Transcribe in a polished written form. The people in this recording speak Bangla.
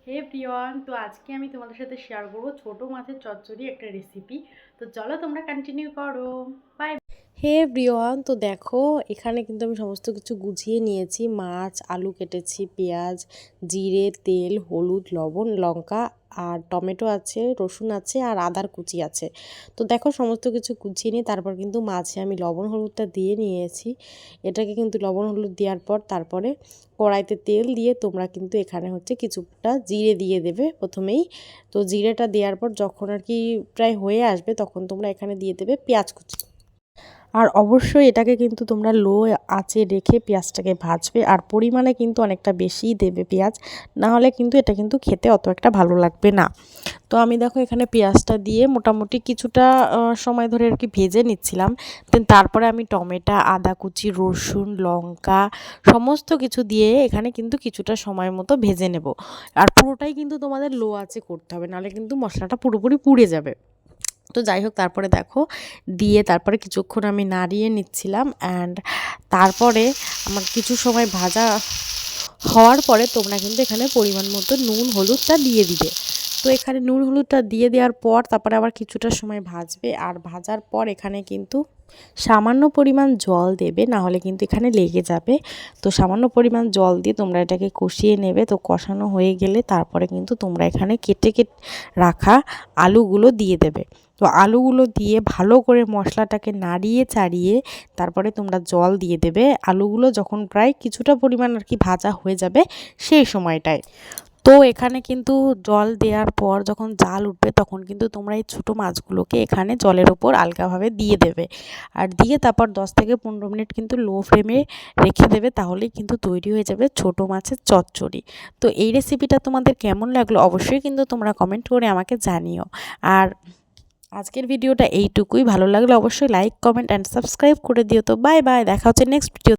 হে এভরিওয়ান, তো আজকে আমি তোমাদের সাথে শেয়ার করবো ছোট মাছের চচ্চড়ি একটা রেসিপি। তো চলো তোমরা কন্টিনিউ করো। বাই। হে এভরিওয়ান, তো দেখো এখানে কিন্তু আমি সমস্ত কিছু গুছিয়ে নিয়েছি। মাছ, আলু কেটেছি, পেঁয়াজ, জিরে, তেল, হলুদ, লবণ, লঙ্কা আর টমেটো আছে, রসুন আছে আর আদার কুচি আছে। তো দেখো সমস্ত কিছু গুছিয়ে নিয়ে তারপর কিন্তু মাছে আমি লবণ হলুদটা দিয়ে নিয়েছি। এটাকে কিন্তু লবণ হলুদ দেওয়ার পর তারপরে কড়াইতে তেল দিয়ে তোমরা কিন্তু এখানে কিছুটা জিরে দিয়ে দেবে প্রথমেই। তো জিরেটা দেওয়ার পর যখন আর কি প্রায় হয়ে আসবে তখন তোমরা এখানে দিয়ে দেবে পেঁয়াজ কুচি। আর অবশ্যই এটাকে কিন্তু তোমরা লো আঁচে রেখে পেঁয়াজটাকে ভাজবে, আর পরিমাণে কিন্তু অনেকটা বেশিই দেবে পেঁয়াজ, না হলে কিন্তু এটা কিন্তু খেতে অত একটা ভালো লাগবে না। তো আমি দেখো এখানে পেঁয়াজটা দিয়ে মোটামুটি কিছুটা সময় ধরে আর কি ভেজে নিচ্ছিলাম। দেন তারপরে আমি টমেটো, আদা কুচি, রসুন, লঙ্কা সমস্ত কিছু দিয়ে এখানে কিন্তু কিছুটা সময় মতো ভেজে নেব। আর পুরোটাই কিন্তু তোমাদের লো আঁচে করতে হবে, নাহলে কিন্তু মশলাটা পুরোপুরি পুড়ে যাবে। তো যাই হোক, তারপরে দেখো দিয়ে তারপরে কিছুক্ষণ আমি নাড়িয়ে নিচ্ছিলাম। অ্যান্ড তারপরে আমার কিছু সময় ভাজা হওয়ার পরে তোমরা কিন্তু এখানে পরিমাণ মতো নুন হলুদটা দিয়ে দিবে। তো এখানে নুন হলুদটা দিয়ে দেওয়ার পর তারপরে আবার কিছুটা সময় ভাজবে, আর ভাজার পর এখানে কিন্তু সামান্য পরিমাণ জল দেবে, না হলে কিন্তু এখানে লেগে যাবে। তো সামান্য পরিমাণ জল দিয়ে তোমরা এটাকে কষিয়ে নেবে। তো কষানো হয়ে গেলে তারপরে কিন্তু তোমরা এখানে কেটে রাখা আলুগুলো দিয়ে দেবে। তো আলুগুলো দিয়ে ভালো করে মশলাটাকে নাড়িয়ে চাড়িয়ে তারপরে তোমরা জল দিয়ে দেবে। আলুগুলো যখন প্রায় কিছুটা পরিমাণ আর কি ভাজা হয়ে যাবে সেই সময়টায়। তো এখানে কিন্তু জল দেওয়ার পর যখন জাল উঠবে তখন কিন্তু তোমরা এই ছোটো মাছগুলোকে এখানে জলের ওপর আলগাভাবে দিয়ে দেবে। আর দিয়ে তারপর 10 থেকে 15 মিনিট কিন্তু লো ফ্লেমে রেখে দেবে, তাহলেই কিন্তু তৈরি হয়ে যাবে ছোটো মাছের চচ্চড়ি। তো এই রেসিপিটা তোমাদের কেমন লাগলো অবশ্যই কিন্তু তোমরা কমেন্ট করে আমাকে জানিও। আর আজকের ভিডিওটা এইটুকুই। ভালো লাগলে অবশ্যই লাইক, কমেন্ট অ্যান্ড সাবস্ক্রাইব করে দিও। তো বাই বাই, দেখা হচ্ছে নেক্সট ভিডিও।